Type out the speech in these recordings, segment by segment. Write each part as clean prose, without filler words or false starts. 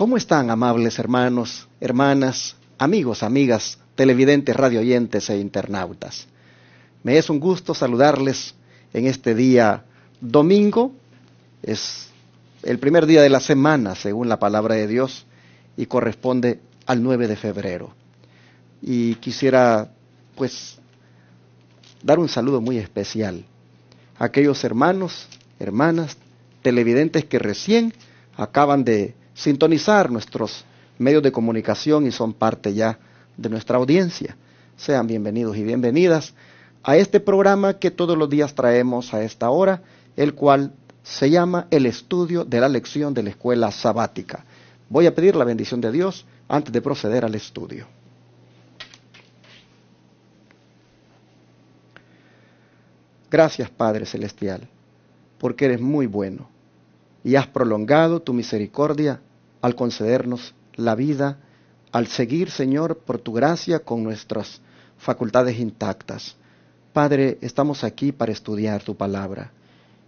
¿Cómo están, amables hermanos, hermanas, amigos, amigas, televidentes, radioyentes e internautas? Me es un gusto saludarles en este día domingo. Es el primer día de la semana, según la palabra de Dios, y corresponde al 9 de febrero. Y quisiera, dar un saludo muy especial a aquellos hermanos, hermanas, televidentes que recién acaban de sintonizar nuestros medios de comunicación y son parte ya de nuestra audiencia. Sean bienvenidos y bienvenidas a este programa que todos los días traemos a esta hora, el cual se llama El Estudio de la Lección de la Escuela Sabática. Voy a pedir la bendición de Dios antes de proceder al estudio. Gracias, Padre Celestial, porque eres muy bueno y has prolongado tu misericordia al concedernos la vida, al seguir, Señor, por tu gracia con nuestras facultades intactas. Padre, estamos aquí para estudiar tu palabra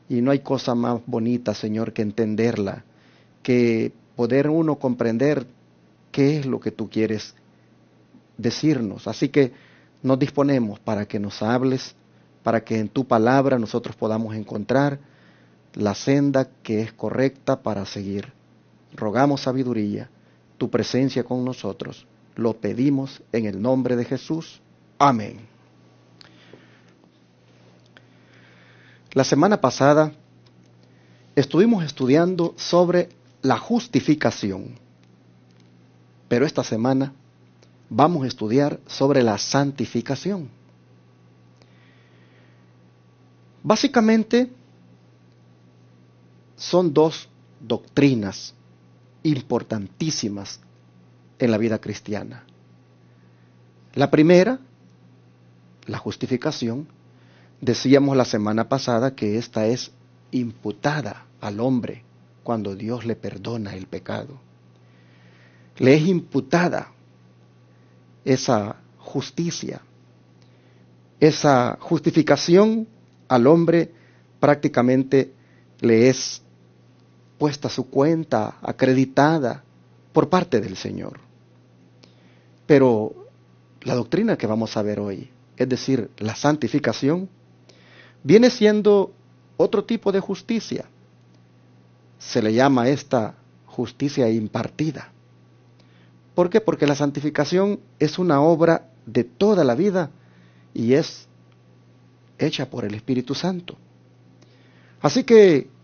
y no hay cosa más bonita, Señor, que entenderla, que poder uno comprender qué es lo que tú quieres decirnos. Así que nos disponemos para que nos hables, para que en tu palabra nosotros podamos encontrar la senda que es correcta para seguir. Rogamos sabiduría, tu presencia con nosotros. Lo pedimos en el nombre de Jesús. Amén. La semana pasada estuvimos estudiando sobre la justificación, pero esta semana vamos a estudiar sobre la santificación. Básicamente, son dos doctrinas importantísimas en la vida cristiana. La primera, la justificación, decíamos la semana pasada que esta es imputada al hombre cuando Dios le perdona el pecado. Le es imputada esa justicia, esa justificación al hombre prácticamente le es puesta a su cuenta, acreditada por parte del Señor. Pero la doctrina que vamos a ver hoy, es decir, la santificación, viene siendo otro tipo de justicia. Se le llama esta justicia impartida. ¿Por qué? Porque la santificación es una obra de toda la vida y es hecha por el Espíritu Santo. Así que,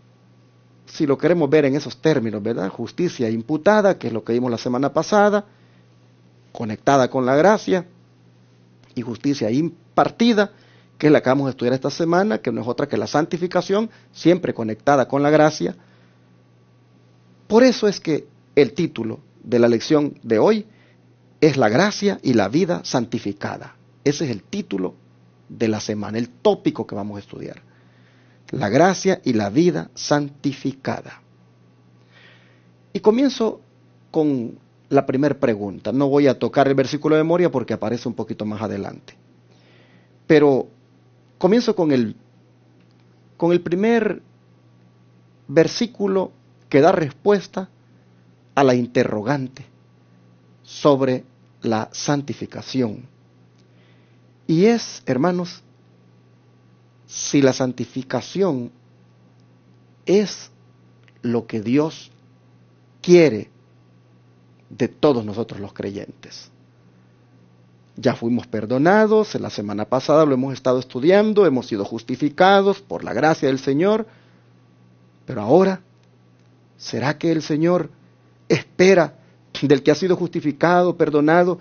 si lo queremos ver en esos términos, ¿verdad? Justicia imputada, que es lo que vimos la semana pasada, conectada con la gracia, y justicia impartida, que es la que vamos a estudiar esta semana, que no es otra que la santificación, siempre conectada con la gracia. Por eso es que el título de la lección de hoy es La gracia y la vida santificada. Ese es el título de la semana, el tópico que vamos a estudiar. La gracia y la vida santificada. Y comienzo con la primera pregunta. No voy a tocar el versículo de memoria porque aparece un poquito más adelante. Pero comienzo con el primer versículo que da respuesta a la interrogante sobre la santificación. Y es, hermanos, si la santificación es lo que Dios quiere de todos nosotros los creyentes. Ya fuimos perdonados, en la semana pasada lo hemos estado estudiando, hemos sido justificados por la gracia del Señor, pero ahora, ¿será que el Señor espera del que ha sido justificado, perdonado,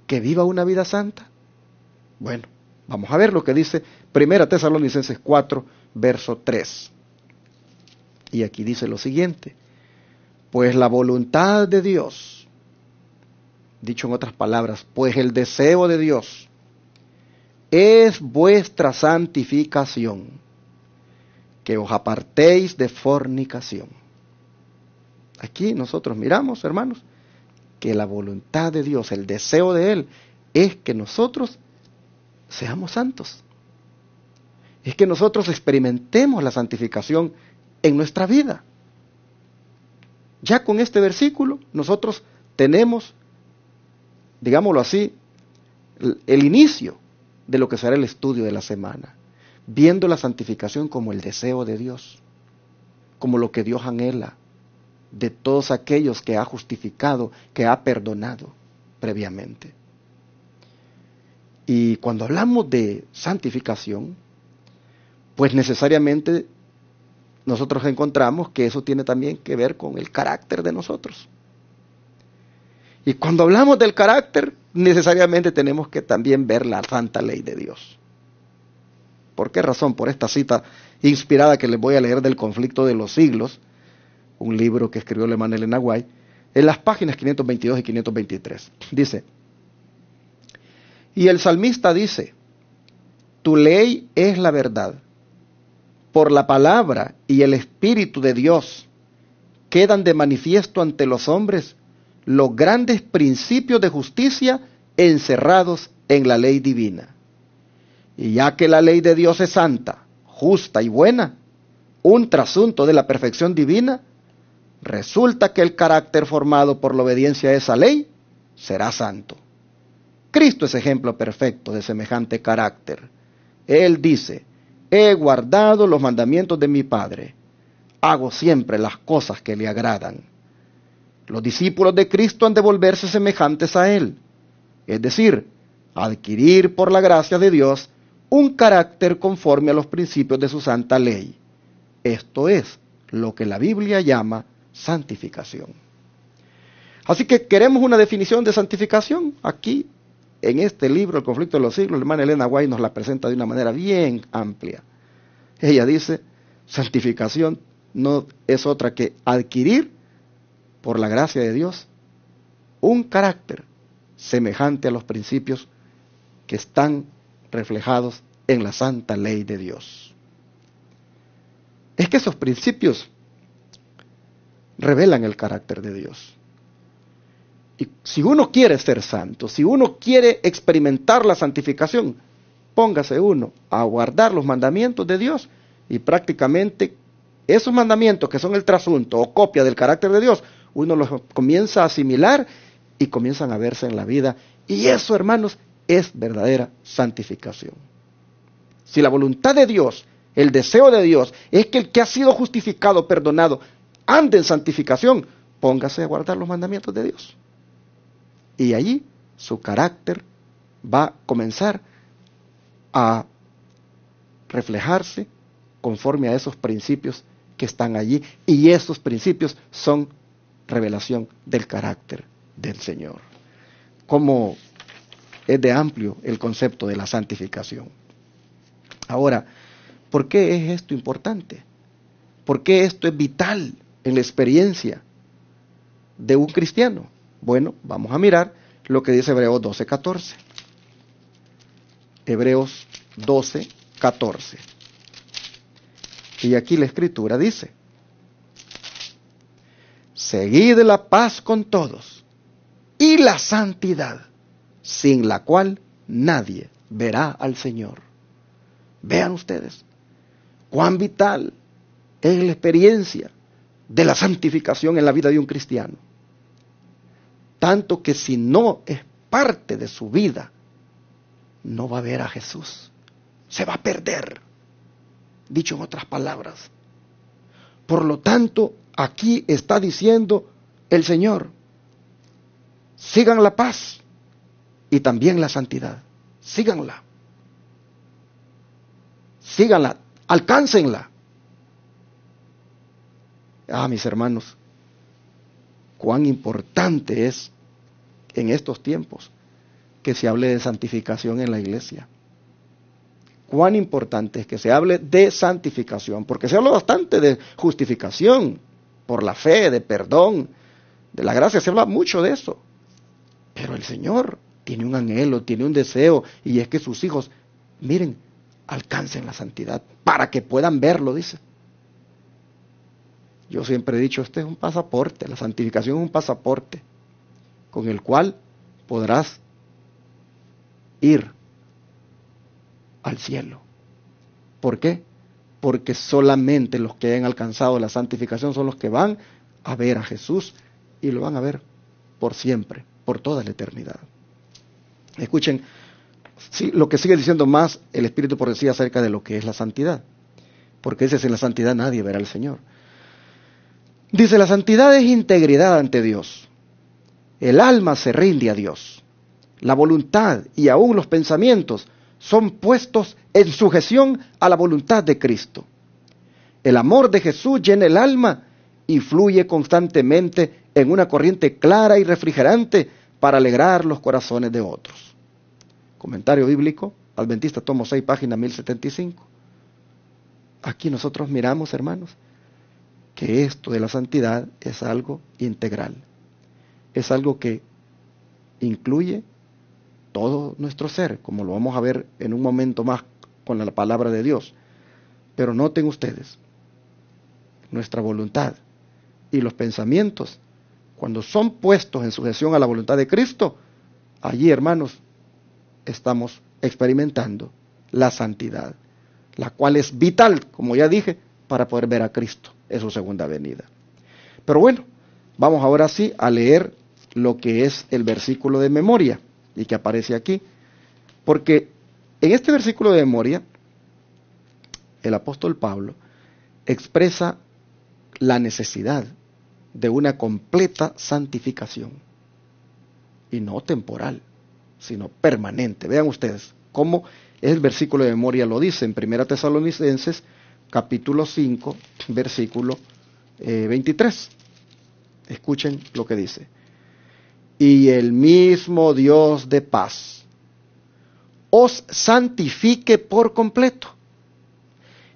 que viva una vida santa? Bueno, vamos a ver lo que dice 1 Tesalonicenses 4, verso 3. Y aquí dice lo siguiente: pues la voluntad de Dios, dicho en otras palabras, pues el deseo de Dios es vuestra santificación, que os apartéis de fornicación. Aquí nosotros miramos, hermanos, que la voluntad de Dios, el deseo de Él, es que nosotros seamos santos. Es que nosotros experimentemos la santificación en nuestra vida. Ya con este versículo nosotros tenemos, digámoslo así, el inicio de lo que será el estudio de la semana, viendo la santificación como el deseo de Dios, como lo que Dios anhela de todos aquellos que ha justificado, que ha perdonado previamente. Y cuando hablamos de santificación, pues necesariamente nosotros encontramos que eso tiene también que ver con el carácter de nosotros. Y cuando hablamos del carácter, necesariamente tenemos que también ver la santa ley de Dios. ¿Por qué razón? Por esta cita inspirada que les voy a leer del Conflicto de los Siglos, un libro que escribió Alemán Elena White, en las páginas 522 y 523. Dice, y el salmista dice, tu ley es la verdad. Por la palabra y el Espíritu de Dios quedan de manifiesto ante los hombres los grandes principios de justicia encerrados en la ley divina. Y ya que la ley de Dios es santa, justa y buena, un trasunto de la perfección divina, resulta que el carácter formado por la obediencia a esa ley será santo. Cristo es ejemplo perfecto de semejante carácter. Él dice, he guardado los mandamientos de mi Padre, hago siempre las cosas que le agradan. Los discípulos de Cristo han de volverse semejantes a Él, es decir, adquirir por la gracia de Dios un carácter conforme a los principios de su santa ley. Esto es lo que la Biblia llama santificación. Así que queremos una definición de santificación. Aquí, en este libro, El Conflicto de los Siglos, la hermana Elena White nos la presenta de una manera bien amplia. Ella dice, santificación no es otra que adquirir, por la gracia de Dios, un carácter semejante a los principios que están reflejados en la santa ley de Dios. Es que esos principios revelan el carácter de Dios. Y si uno quiere ser santo, si uno quiere experimentar la santificación, póngase uno a guardar los mandamientos de Dios y prácticamente esos mandamientos que son el trasunto o copia del carácter de Dios, uno los comienza a asimilar y comienzan a verse en la vida. Y eso, hermanos, es verdadera santificación. Si la voluntad de Dios, el deseo de Dios, es que el que ha sido justificado, perdonado, ande en santificación, póngase a guardar los mandamientos de Dios. Y allí su carácter va a comenzar a reflejarse conforme a esos principios que están allí. Y esos principios son revelación del carácter del Señor. Como es de amplio el concepto de la santificación. Ahora, ¿por qué es esto importante? ¿Por qué esto es vital en la experiencia de un cristiano? Bueno, vamos a mirar lo que dice Hebreos 12:14. Hebreos 12:14. Y aquí la Escritura dice, seguid la paz con todos y la santidad, sin la cual nadie verá al Señor. Vean ustedes cuán vital es la experiencia de la santificación en la vida de un cristiano. Tanto que si no es parte de su vida, no va a ver a Jesús. Se va a perder. Dicho en otras palabras. Por lo tanto, aquí está diciendo el Señor, sigan la paz y también la santidad. Síganla. Síganla, alcáncenla. Mis hermanos, cuán importante es en estos tiempos que se hable de santificación en la iglesia. Cuán importante es que se hable de santificación, porque se habla bastante de justificación, por la fe, de perdón, de la gracia, se habla mucho de eso. Pero el Señor tiene un anhelo, tiene un deseo, y es que sus hijos, miren, alcancen la santidad, para que puedan verlo, dice. Yo siempre he dicho, este es un pasaporte, la santificación es un pasaporte, con el cual podrás ir al cielo. ¿Por qué? Porque solamente los que hayan alcanzado la santificación son los que van a ver a Jesús y lo van a ver por siempre, por toda la eternidad. Escuchen sí, lo que sigue diciendo más el Espíritu por decir acerca de lo que es la santidad. Porque dice, sin la santidad nadie verá al Señor. Dice, la santidad es integridad ante Dios. El alma se rinde a Dios. La voluntad y aún los pensamientos son puestos en sujeción a la voluntad de Cristo. El amor de Jesús llena el alma y fluye constantemente en una corriente clara y refrigerante para alegrar los corazones de otros. Comentario bíblico, Adventista, tomo 6, página 1075. Aquí nosotros miramos, hermanos, que esto de la santidad es algo integral. Es algo que incluye todo nuestro ser, como lo vamos a ver en un momento más con la palabra de Dios. Pero noten ustedes, nuestra voluntad y los pensamientos, cuando son puestos en sujeción a la voluntad de Cristo, allí, hermanos, estamos experimentando la santidad, la cual es vital, como ya dije, para poder ver a Cristo en su segunda venida. Pero bueno, vamos ahora sí a leer lo que es el versículo de memoria y que aparece aquí, porque en este versículo de memoria el apóstol Pablo expresa la necesidad de una completa santificación, y no temporal, sino permanente. Vean ustedes cómo el versículo de memoria lo dice en 1 Tesalonicenses capítulo 5, versículo 23. Escuchen lo que dice. Y el mismo Dios de paz os santifique por completo,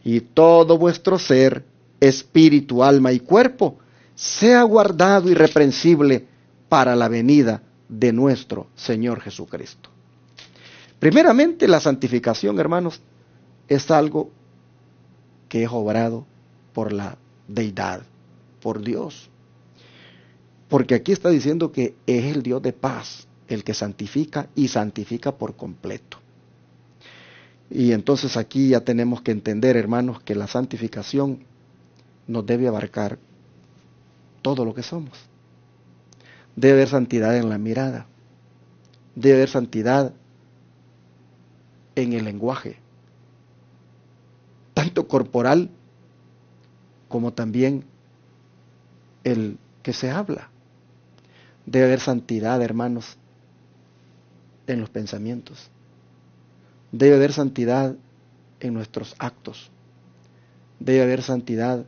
y todo vuestro ser, espíritu, alma y cuerpo, sea guardado irreprensible para la venida de nuestro Señor Jesucristo. Primeramente, la santificación, hermanos, es algo que es obrado por la deidad, por Dios. Porque aquí está diciendo que es el Dios de paz el que santifica y santifica por completo. Y entonces aquí ya tenemos que entender, hermanos, que la santificación nos debe abarcar todo lo que somos. Debe haber santidad en la mirada, debe haber santidad en el lenguaje, tanto corporal como también el que se habla. Debe haber santidad, hermanos, en los pensamientos. Debe haber santidad en nuestros actos. Debe haber santidad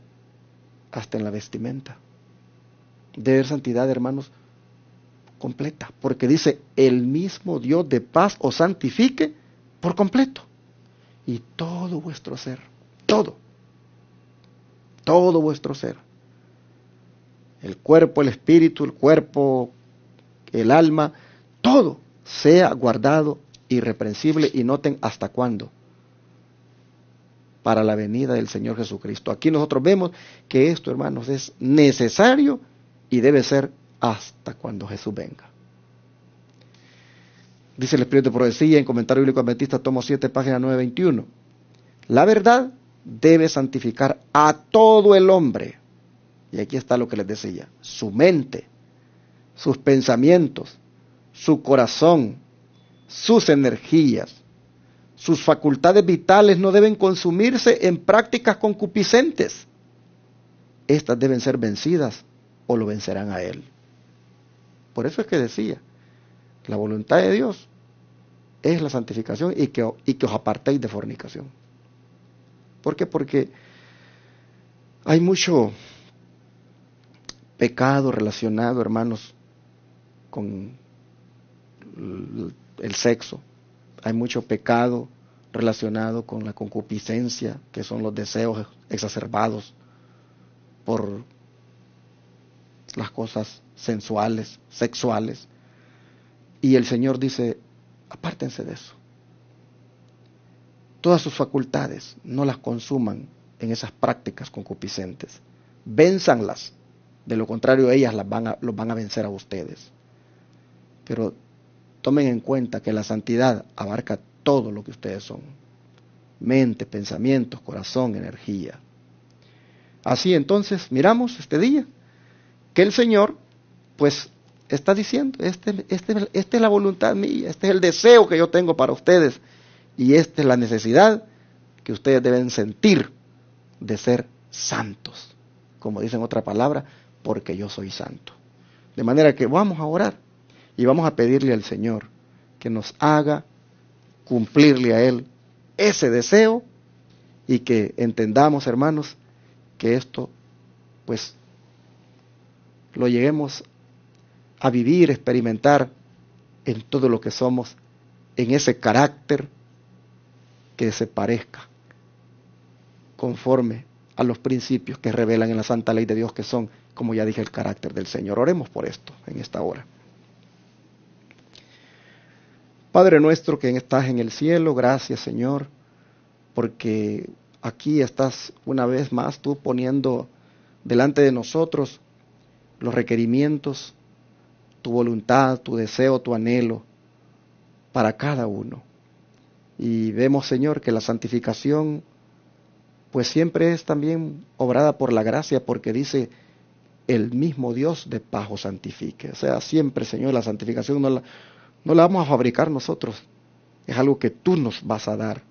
hasta en la vestimenta. Debe haber santidad, hermanos, completa, porque dice, el mismo Dios de paz os santifique por completo, y todo vuestro ser, todo vuestro ser, el cuerpo, el espíritu, el cuerpo, el alma, todo sea guardado irreprensible, y noten hasta cuándo, para la venida del Señor Jesucristo. Aquí nosotros vemos que esto, hermanos, es necesario y debe ser hasta cuando Jesús venga. Dice el Espíritu de Profecía en Comentario Bíblico Adventista, tomo 7, página 921. La verdad debe santificar a todo el hombre. Y aquí está lo que les decía. Su mente, sus pensamientos, su corazón, sus energías, sus facultades vitales no deben consumirse en prácticas concupiscentes. Estas deben ser vencidas o lo vencerán a él. Por eso es que decía, la voluntad de Dios es la santificación y que os apartéis de fornicación. ¿Por qué? Porque hay mucho pecado relacionado, hermanos, con el sexo. Hay mucho pecado relacionado con la concupiscencia, que son los deseos exacerbados por las cosas sensuales, sexuales. Y el Señor dice, apártense de eso. Todas sus facultades no las consuman en esas prácticas concupiscentes. Vénzanlas. De lo contrario, ellas los van a vencer a ustedes. Pero tomen en cuenta que la santidad abarca todo lo que ustedes son. Mente, pensamientos, corazón, energía. Así entonces, miramos este día que el Señor, pues, está diciendo, esta es la voluntad mía, este es el deseo que yo tengo para ustedes, y esta es la necesidad que ustedes deben sentir de ser santos, como dice en otra palabra, porque yo soy santo. De manera que vamos a orar y vamos a pedirle al Señor que nos haga cumplirle a Él ese deseo y que entendamos, hermanos, que esto, pues, lo lleguemos a vivir, experimentar en todo lo que somos, en ese carácter que se parezca conforme a los principios que revelan en la santa ley de Dios, que son, como ya dije, el carácter del Señor. Oremos por esto en esta hora. Padre nuestro que estás en el cielo, gracias, Señor, porque aquí estás una vez más tú poniendo delante de nosotros los requerimientos, tu voluntad, tu deseo, tu anhelo para cada uno. Y vemos, Señor, que la santificación pues siempre es también obrada por la gracia, porque dice el mismo Dios de paz os santifique. O sea, siempre, Señor, la santificación no la vamos a fabricar nosotros, es algo que tú nos vas a dar,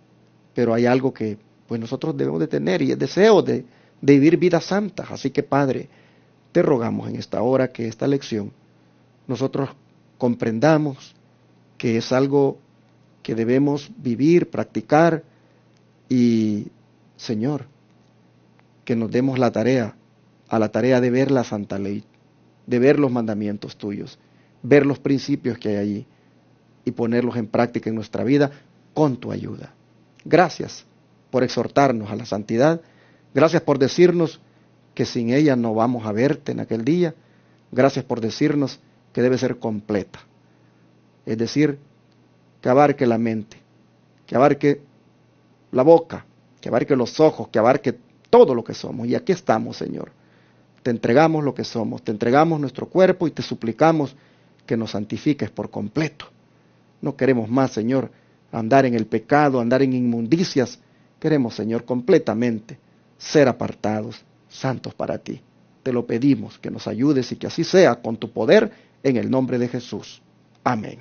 pero hay algo que pues nosotros debemos de tener, y el deseo de vivir vidas santas. Así que, Padre, te rogamos en esta hora que esta lección nosotros comprendamos que es algo que debemos vivir, practicar, y, Señor, que nos demos a la tarea de ver la santa ley, de ver los mandamientos tuyos, ver los principios que hay allí y ponerlos en práctica en nuestra vida con tu ayuda. Gracias por exhortarnos a la santidad, gracias por decirnos que sin ella no vamos a verte en aquel día, gracias por decirnos que debe ser completa, es decir, que abarque la mente, que abarque la boca, que abarque los ojos, que abarque todo lo que somos. Y aquí estamos, Señor. Te entregamos lo que somos, te entregamos nuestro cuerpo y te suplicamos que nos santifiques por completo. No queremos más, Señor, andar en el pecado, andar en inmundicias. Queremos, Señor, completamente ser apartados, santos para ti. Te lo pedimos, que nos ayudes y que así sea con tu poder, en el nombre de Jesús. Amén.